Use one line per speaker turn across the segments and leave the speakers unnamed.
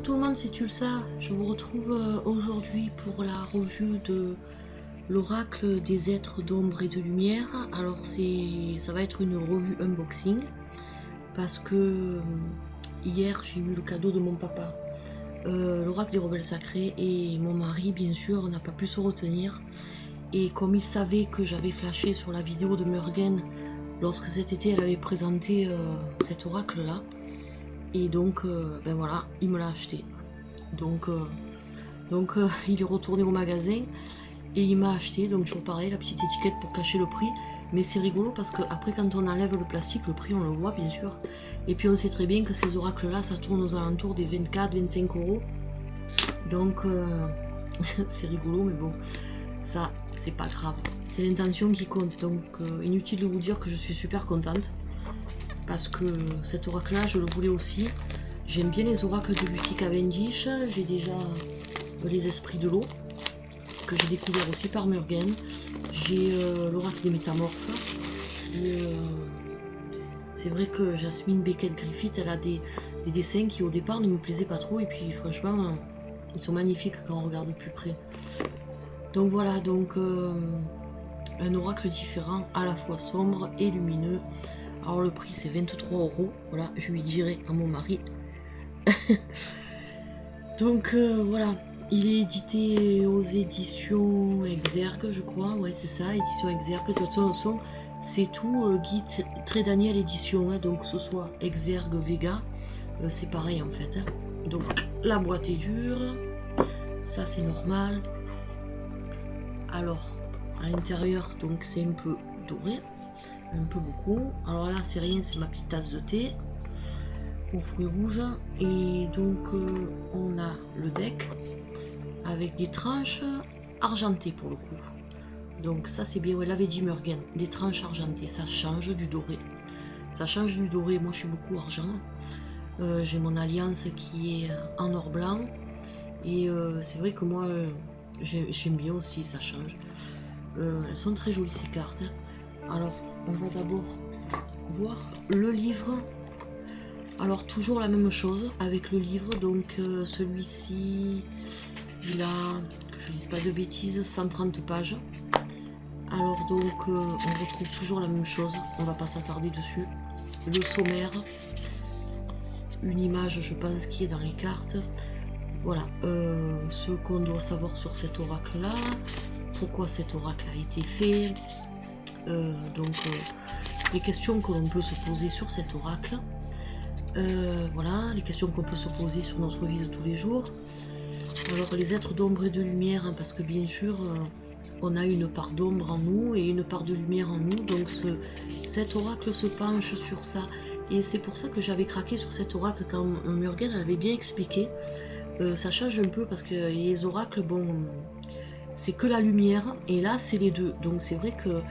tout le monde, c'est Tulsa. Je vous retrouve aujourd'hui pour la revue de l'oracle des êtres d'ombre et de lumière. Alors ça va être une revue unboxing parce que hier j'ai eu le cadeau de mon papa, l'oracle des rebelles sacrés, et mon mari bien sûr n'a pas pu se retenir. Et comme il savait que j'avais flashé sur la vidéo de Morgane lorsque cet été elle avait présenté cet oracle là, et donc ben voilà, il me l'a acheté. Donc il est retourné au magasin et il m'a acheté, donc toujours pareil, la petite étiquette pour cacher le prix. Mais c'est rigolo parce que après, quand on enlève le plastique, le prix on le voit bien sûr. Et puis on sait très bien que ces oracles là ça tourne aux alentours des 24-25 €. Donc c'est rigolo, mais bon, ça c'est pas grave, c'est l'intention qui compte. Donc inutile de vous dire que je suis super contente parce que cet oracle là je le voulais aussi. J'aime bien les oracles de Lucy Cavendish. J'ai déjà les esprits de l'eau que j'ai découvert aussi par Morgane. J'ai l'oracle des métamorphes. C'est vrai que Jasmine Beckett-Griffith, elle a des dessins qui au départ ne me plaisaient pas trop, et puis franchement ils sont magnifiques quand on regarde de plus près. Donc voilà, donc un oracle différent, à la fois sombre et lumineux. Alors le prix c'est 23 €, voilà, je lui dirai à mon mari. Donc voilà, il est édité aux éditions Exergue, je crois, ouais c'est ça, édition Exergue. De toute façon c'est tout Guy Trédaniel édition, hein, donc que ce soit Exergue, Vega, c'est pareil en fait, hein. Donc la boîte est dure, ça c'est normal. Alors à l'intérieur, donc c'est un peu doré, un peu beaucoup. Alors là c'est rien, c'est ma petite tasse de thé aux fruits rouges. Et donc on a le deck avec des tranches argentées pour le coup. Donc ça c'est bien, ouais, l'avait dit Morgane, des tranches argentées, ça change du doré. Ça change du doré, moi je suis beaucoup argent. J'ai mon alliance qui est en or blanc. Et c'est vrai que moi j'aime bien aussi, ça change. Elles sont très jolies ces cartes. Alors on va d'abord voir le livre. Alors toujours la même chose avec le livre, donc celui-ci il a, que je dise pas de bêtises, 130 pages. Alors donc on retrouve toujours la même chose, on va pas s'attarder dessus. Le sommaire, une image je pense qui est dans les cartes. Voilà ce qu'on doit savoir sur cet oracle là, pourquoi cet oracle a été fait, donc les questions que l'on peut se poser sur cet oracle. Voilà, les questions qu'on peut se poser sur notre vie de tous les jours. Alors les êtres d'ombre et de lumière, hein, parce que bien sûr on a une part d'ombre en nous et une part de lumière en nous, donc cet oracle se penche sur ça. Et c'est pour ça que j'avais craqué sur cet oracle quand Morgane avait bien expliqué. Ça change un peu parce que les oracles, bon, c'est que la lumière, et là c'est les deux. Donc c'est vrai que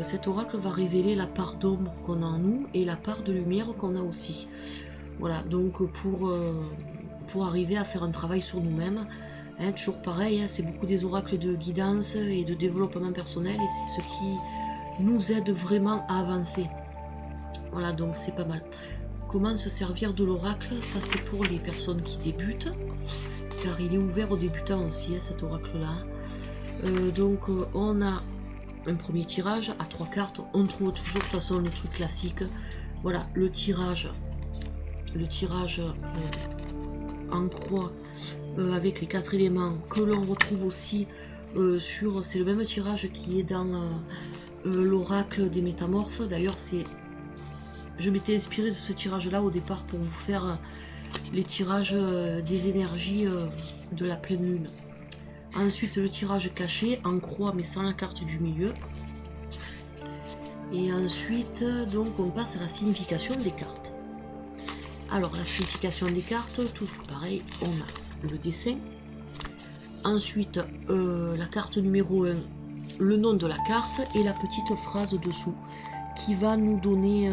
cet oracle va révéler la part d'ombre qu'on a en nous et la part de lumière qu'on a aussi. Voilà, donc pour arriver à faire un travail sur nous-mêmes, hein, toujours pareil, hein, c'est beaucoup des oracles de guidance et de développement personnel, et c'est ce qui nous aide vraiment à avancer. Voilà, donc c'est pas mal. Comment se servir de l'oracle, ça c'est pour les personnes qui débutent, car il est ouvert aux débutants aussi, hein, cet oracle là. Donc on a un premier tirage à 3 cartes, on trouve toujours de toute façon le truc classique. Voilà, le tirage en croix avec les 4 éléments que l'on retrouve aussi sur, c'est le même tirage qui est dans l'oracle des métamorphes. D'ailleurs je m'étais inspiré de ce tirage là au départ pour vous faire les tirages des énergies de la pleine lune. Ensuite le tirage caché en croix mais sans la carte du milieu. Et ensuite donc on passe à la signification des cartes. Alors la signification des cartes, toujours pareil, on a le dessin. Ensuite la carte numéro 1, le nom de la carte et la petite phrase dessous qui va nous donner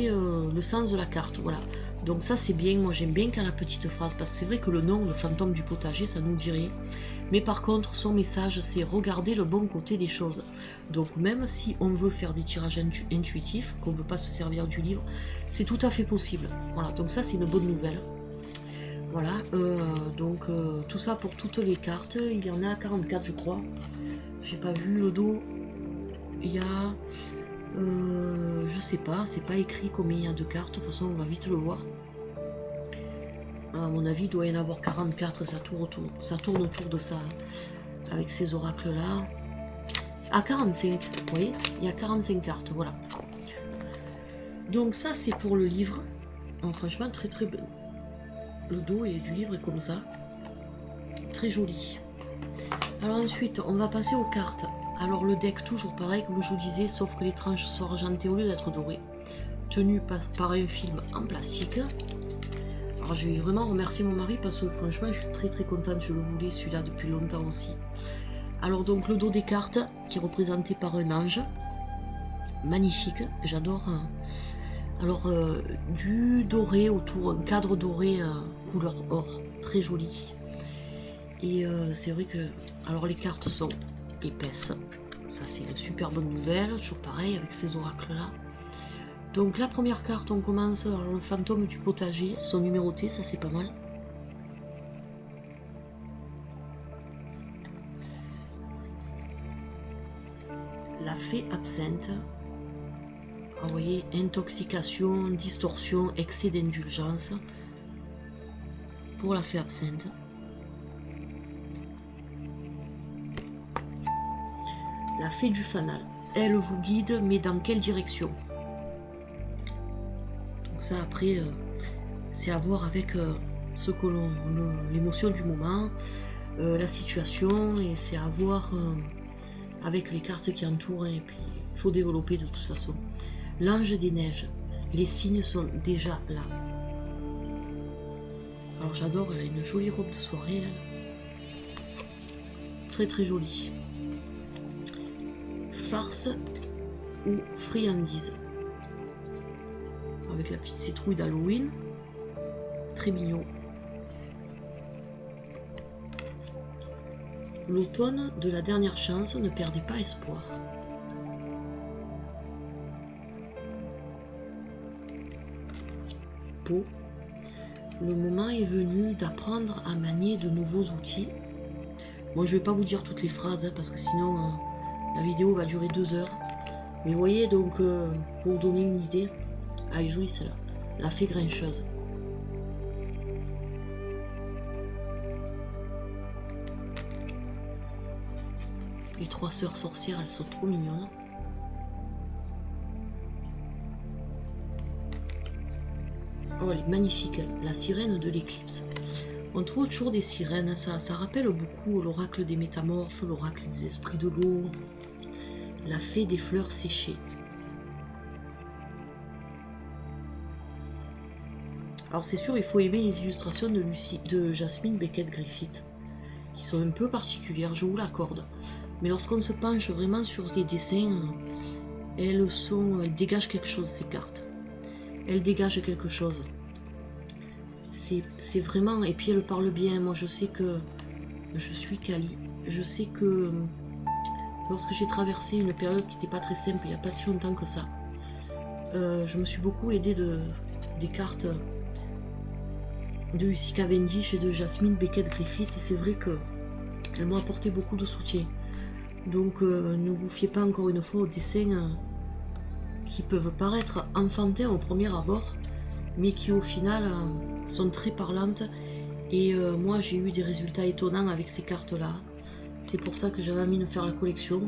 le sens de la carte. Voilà, Donc ça c'est bien, moi j'aime bien quand la petite phrase, parce que c'est vrai que le nom, le fantôme du potager, ça nous dit rien. Mais par contre, son message, c'est regarder le bon côté des choses. Donc même si on veut faire des tirages intuitifs, qu'on ne veut pas se servir du livre, c'est tout à fait possible. Voilà, donc ça c'est une bonne nouvelle. Voilà, donc tout ça pour toutes les cartes. Il y en a 44 je crois. J'ai pas vu le dos. Il y a... je sais pas, c'est pas écrit combien il y a de cartes. De toute façon, on va vite le voir. À mon avis, il doit y en avoir 44. Ça tourne autour de ça. Avec ces oracles-là. Ah, 45. Vous voyez, il y a 45 cartes. Voilà. Donc ça, c'est pour le livre. Alors, franchement, très très bien. Le dos du livre est comme ça. Très joli. Alors ensuite, on va passer aux cartes. Alors le deck, toujours pareil, comme je vous disais, sauf que les tranches sont argentées au lieu d'être dorées. Tenu par un film en plastique. Alors je vais vraiment remercier mon mari parce que franchement, je suis très très contente. Je le voulais celui-là depuis longtemps aussi. Alors donc le dos des cartes, qui est représenté par un ange. Magnifique, j'adore. Alors du doré autour, un cadre doré couleur or, très joli. Et c'est vrai que, alors les cartes sont épaisses, ça c'est une super bonne nouvelle, toujours pareil avec ces oracles là. Donc la première carte, on commence, alors le fantôme du potager, sont numérotés, ça c'est pas mal. La fée absente. Vous voyez, intoxication, distorsion, excès d'indulgence pour la fée absente. La fée du fanal. Elle vous guide, mais dans quelle direction? Donc ça après, c'est à voir avec ce que l'émotion du moment, la situation, et c'est à voir avec les cartes qui entourent, et puis il faut développer de toute façon. L'ange des neiges, les signes sont déjà là. Alors j'adore, elle a une jolie robe de soirée, elle. Très très jolie. Farce ou friandise. Avec la petite citrouille d'Halloween. Très mignon. L'automne de la dernière chance, ne perdez pas espoir. Peau. Le moment est venu d'apprendre à manier de nouveaux outils. Moi je vais pas vous dire toutes les phrases hein, parce que sinon la vidéo va durer 2 heures. Mais vous voyez donc pour vous donner une idée. Ah elle est jolie celle-là. La fée grincheuse. Les 3 sœurs sorcières, elles sont trop mignonnes. Oh, elle est magnifique, la sirène de l'éclipse. On trouve toujours des sirènes, ça rappelle beaucoup l'oracle des métamorphes, l'oracle des esprits de l'eau, la fée des fleurs séchées. Alors c'est sûr, il faut aimer les illustrations de Jasmine Beckett-Griffith, qui sont un peu particulières, je vous l'accorde. Mais lorsqu'on se penche vraiment sur les dessins, elles dégagent quelque chose, ces cartes. Elles dégagent quelque chose. C'est vraiment... Et puis elle parle bien. Moi je sais que je suis Kali. Je sais que lorsque j'ai traversé une période qui n'était pas très simple, il n'y a pas si longtemps que ça, je me suis beaucoup aidée des cartes de Lucy Cavendish et de Jasmine Beckett-Griffith. Et c'est vrai qu'elles m'ont apporté beaucoup de soutien. Donc ne vous fiez pas encore une fois aux dessins qui peuvent paraître enfantins au premier abord, mais qui au final sont très parlantes. Et moi j'ai eu des résultats étonnants avec ces cartes là. C'est pour ça que j'avais envie de faire la collection.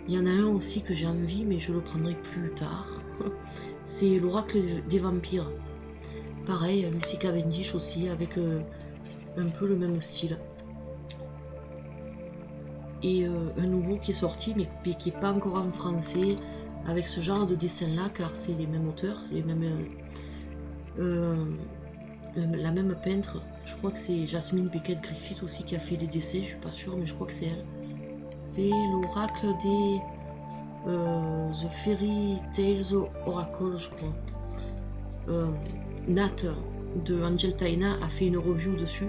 Il y en a un aussi que j'ai envie, mais je le prendrai plus tard. C'est l'oracle des vampires. Pareil, Lucy Cavendish aussi, avec un peu le même style. Et un nouveau qui est sorti, mais qui n'est pas encore en français, avec ce genre de dessin là, car c'est les mêmes auteurs, les mêmes, la même peintre. Je crois que c'est Jasmine Beckett-Griffith aussi qui a fait les dessins, je suis pas sûre, mais je crois que c'est elle. C'est l'oracle des The Fairy Tales Oracle, je crois. Nat de Angel Taina a fait une review dessus.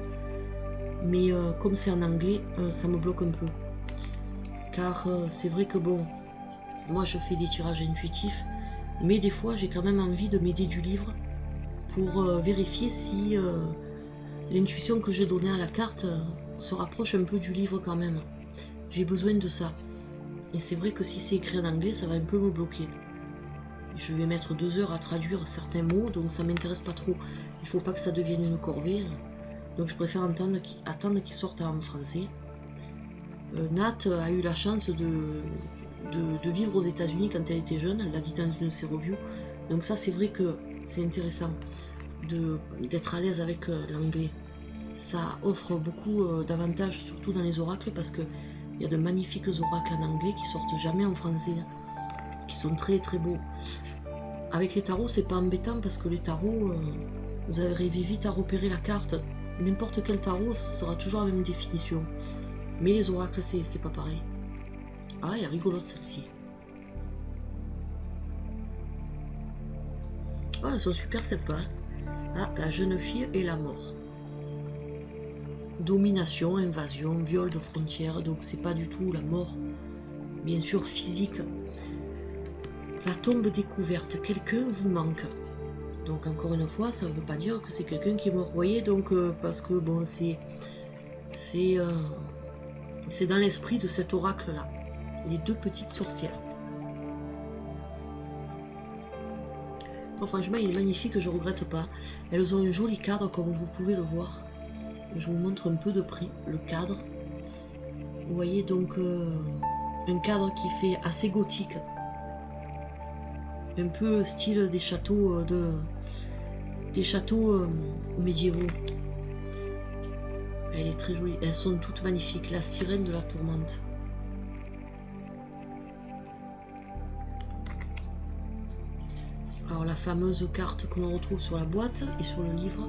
Mais comme c'est en anglais, ça me bloque un peu. Car c'est vrai que bon, moi je fais des tirages intuitifs, mais des fois j'ai quand même envie de m'aider du livre pour vérifier si l'intuition que j'ai donnée à la carte se rapproche un peu du livre quand même. J'ai besoin de ça. Et c'est vrai que si c'est écrit en anglais, ça va un peu me bloquer. Je vais mettre 2 heures à traduire certains mots, donc ça m'intéresse pas trop. Il faut pas que ça devienne une corvée. Donc je préfère attendre qu'il sorte en français. Nat a eu la chance de vivre aux États-Unis quand elle était jeune, elle l'a dit dans une de ses reviews. Donc ça c'est vrai que c'est intéressant d'être à l'aise avec l'anglais. Ça offre beaucoup d'avantages, surtout dans les oracles, parce qu'il y a de magnifiques oracles en anglais qui sortent jamais en français, qui sont très très beaux. Avec les tarots, c'est pas embêtant parce que les tarots, vous arrivez vite à repérer la carte. N'importe quel tarot sera toujours la même définition. Mais les oracles, c'est pas pareil. Ah, elle est rigolote celle-ci. Oh, elles sont super sympas. Ah, la jeune fille et la mort. Domination, invasion, viol de frontières. Donc c'est pas du tout la mort, bien sûr, physique. La tombe découverte. Quelqu'un vous manque. Donc encore une fois, ça ne veut pas dire que c'est quelqu'un qui est mort. Vous voyez, donc parce que bon, c'est dans l'esprit de cet oracle-là. Les 2 petites sorcières. Bon, franchement, il est magnifique, je regrette pas. Elles ont un joli cadre, comme vous pouvez le voir. Je vous montre un peu de près le cadre. Vous voyez donc un cadre qui fait assez gothique. Un peu style des châteaux médiévaux. Elle est très jolie. Elles sont toutes magnifiques. La sirène de la tourmente. Alors la fameuse carte que l'on retrouve sur la boîte et sur le livre.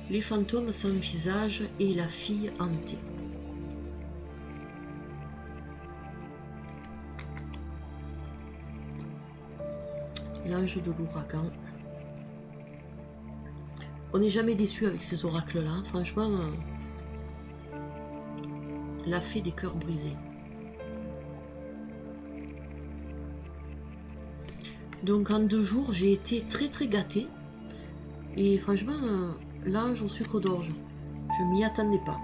Les fantômes sans visage et la fille hantée. L'ange de l'ouragan. On n'est jamais déçu avec ces oracles-là. Franchement, la fée des cœurs brisés. Donc en 2 jours, j'ai été très très gâtée. Et franchement, l'ange au sucre d'orge, je m'y attendais pas.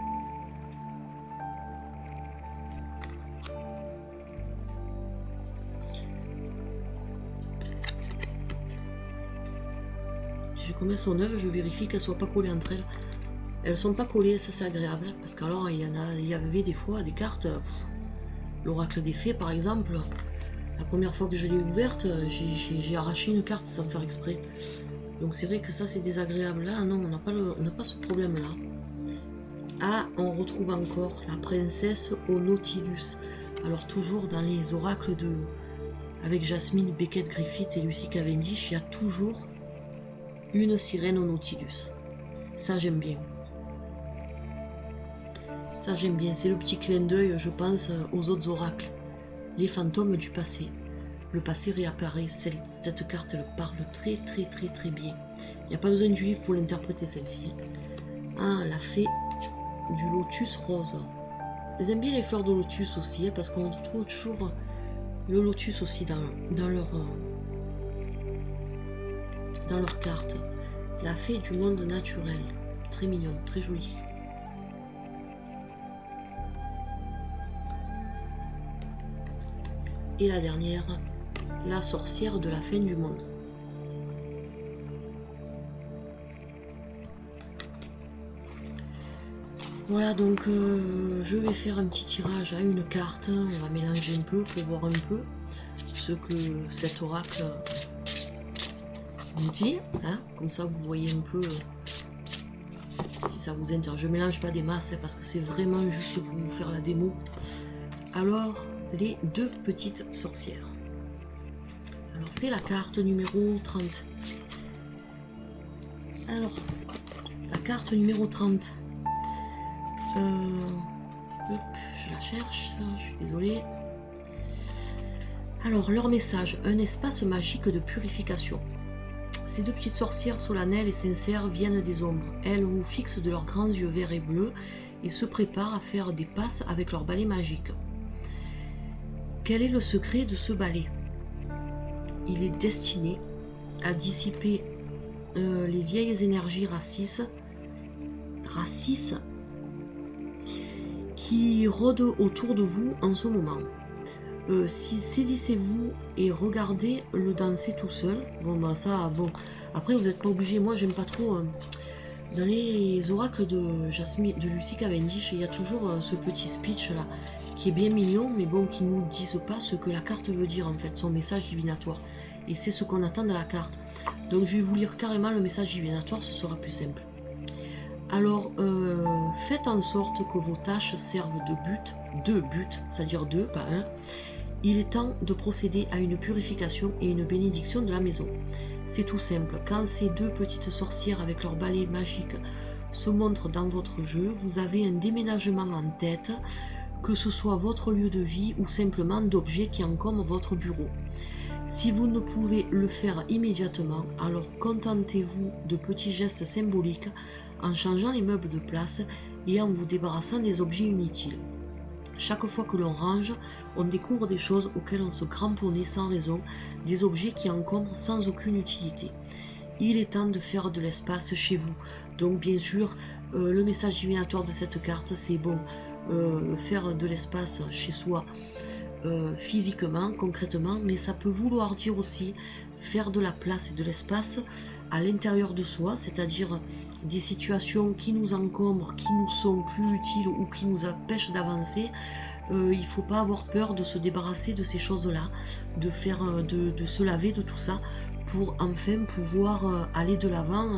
Comme elles sont neuves, je vérifie qu'elles ne soient pas collées entre elles. Elles sont pas collées, ça c'est agréable, parce qu'alors il y avait des fois des cartes, l'oracle des fées par exemple, la première fois que je l'ai ouverte, j'ai arraché une carte sans faire exprès. Donc c'est vrai que ça c'est désagréable. Là non, on n'a pas ce problème là. Ah, on retrouve encore la princesse au Nautilus. Alors toujours dans les oracles avec Jasmine Beckett Griffith et Lucy Cavendish, il y a toujours une sirène au Nautilus. Ça j'aime bien. Ça j'aime bien. C'est le petit clin d'œil, je pense, aux autres oracles. Les fantômes du passé. Le passé réapparaît. Cette carte elle parle très très très très bien. Il n'y a pas besoin du livre pour l'interpréter celle-ci. Ah, la fée du lotus rose. J'aime bien les fleurs de lotus aussi, hein, parce qu'on retrouve toujours le lotus aussi dans leur carte. La fée du monde naturel. Très mignon, très joli. Et la dernière, la sorcière de la fin du monde. Voilà, donc je vais faire un petit tirage à une carte. On va mélanger un peu pour voir un peu ce que cet oracle nous dit. Hein, comme ça, vous voyez un peu si ça vous intéresse. Je mélange pas des masses hein, parce que c'est vraiment juste pour vous faire la démo. Alors, les 2 petites sorcières. Alors, c'est la carte numéro 30. Alors, la carte numéro 30. Hop, je la cherche, je suis désolée. Alors, leur message, un espace magique de purification. Ces deux petites sorcières solennelles et sincères viennent des ombres. Elles vous fixent de leurs grands yeux verts et bleus et se préparent à faire des passes avec leur balai magique. Quel est le secret de ce balai? Il est destiné à dissiper les vieilles énergies racistes qui rôdent autour de vous en ce moment. Saisissez-vous et regardez-le danser tout seul. Bon bah ça, bon, après vous n'êtes pas obligé, moi j'aime pas trop. Dans les oracles de Lucy Cavendish, il y a toujours ce petit speech là, qui est bien mignon, mais bon, qui ne nous disent pas ce que la carte veut dire en fait, son message divinatoire. Et c'est ce qu'on attend de la carte. Donc je vais vous lire carrément le message divinatoire, ce sera plus simple. Alors, faites en sorte que vos tâches servent deux buts, c'est-à-dire deux, pas un. Il est temps de procéder à une purification et une bénédiction de la maison. C'est tout simple. Quand ces deux petites sorcières avec leur balai magique se montrent dans votre jeu, vous avez un déménagement en tête, que ce soit votre lieu de vie ou simplement d'objets qui encombrent votre bureau. Si vous ne pouvez le faire immédiatement, alors contentez-vous de petits gestes symboliques en changeant les meubles de place et en vous débarrassant des objets inutiles. Chaque fois que l'on range, on découvre des choses auxquelles on se cramponnait sans raison, des objets qui encombrent sans aucune utilité. Il est temps de faire de l'espace chez vous. Donc bien sûr, le message divinatoire de cette carte, c'est bon, faire de l'espace chez soi physiquement, concrètement, mais ça peut vouloir dire aussi faire de la place et de l'espace à l'intérieur de soi, c'est-à-dire des situations qui nous encombrent, qui nous sont plus utiles ou qui nous empêchent d'avancer. Il ne faut pas avoir peur de se débarrasser de ces choses-là, de se laver de tout ça pour enfin pouvoir aller de l'avant.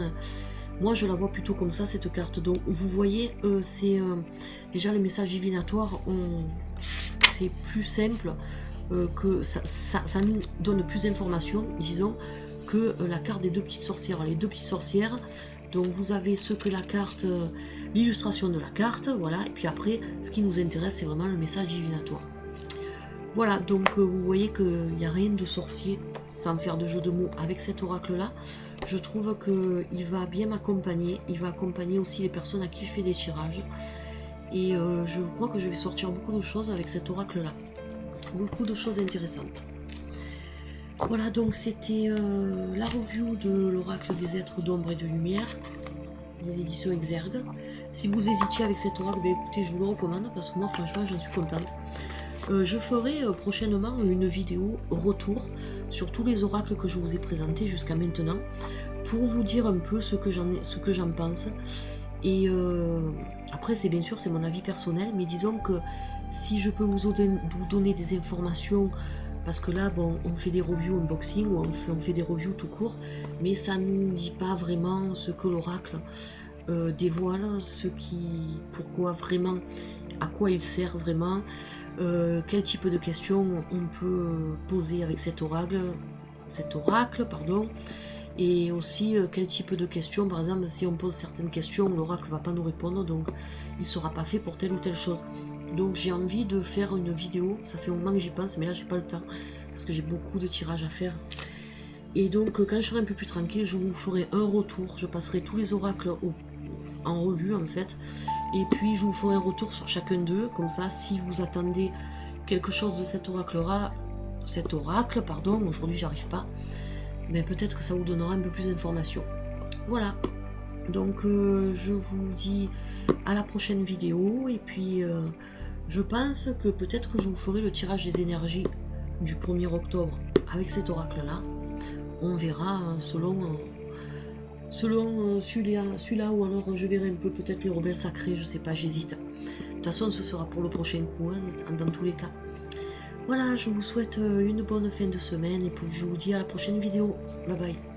Moi je la vois plutôt comme ça cette carte. Donc vous voyez, c'est déjà le message divinatoire, c'est plus simple, que ça nous donne plus d'informations, disons, que la carte des deux petites sorcières. Les deux petites sorcières, donc vous avez ce que la carte, l'illustration de la carte, voilà, et puis après ce qui nous intéresse c'est vraiment le message divinatoire. Voilà, donc vous voyez qu'il n'y a rien de sorcier, sans faire de jeu de mots, avec cet oracle là. Je trouve qu'il va bien m'accompagner, il va accompagner aussi les personnes à qui je fais des tirages. Et je crois que je vais sortir beaucoup de choses avec cet oracle là, beaucoup de choses intéressantes. Voilà, donc c'était la review de l'oracle des êtres d'ombre et de lumière, des éditions Exergue. Si vous hésitiez avec cet oracle, ben écoutez, je vous le recommande parce que moi franchement j'en suis contente. Je ferai prochainement une vidéo retour sur tous les oracles que je vous ai présentés jusqu'à maintenant pour vous dire un peu ce que j'en pense. Et après c'est bien sûr c'est mon avis personnel, mais disons que si je peux vous donner des informations, parce que là bon on fait des reviews unboxing ou on fait des reviews tout court, mais ça ne nous dit pas vraiment ce que l'oracle dévoile, pourquoi vraiment, à quoi il sert vraiment, quel type de questions on peut poser avec cet oracle, pardon, et aussi quel type de questions, par exemple si on pose certaines questions, l'oracle va pas nous répondre, donc il sera pas fait pour telle ou telle chose. Donc j'ai envie de faire une vidéo, ça fait un moment que j'y pense, mais là j'ai pas le temps, parce que j'ai beaucoup de tirages à faire. Et donc quand je serai un peu plus tranquille, je vous ferai un retour, je passerai tous les oracles en revue en fait, et puis je vous ferai un retour sur chacun d'eux, comme ça si vous attendez quelque chose de cet oracle, pardon, aujourd'hui j'arrive pas, mais peut-être que ça vous donnera un peu plus d'informations. Voilà, donc je vous dis à la prochaine vidéo, et puis je pense que peut-être que je vous ferai le tirage des énergies du 1er octobre avec cet oracle là, on verra selon celui-là, ou alors je verrai un peu peut-être les rebelles sacrés, je sais pas, j'hésite. De toute façon ce sera pour le prochain coup, hein, dans tous les cas. Voilà, je vous souhaite une bonne fin de semaine et puis je vous dis à la prochaine vidéo. Bye bye.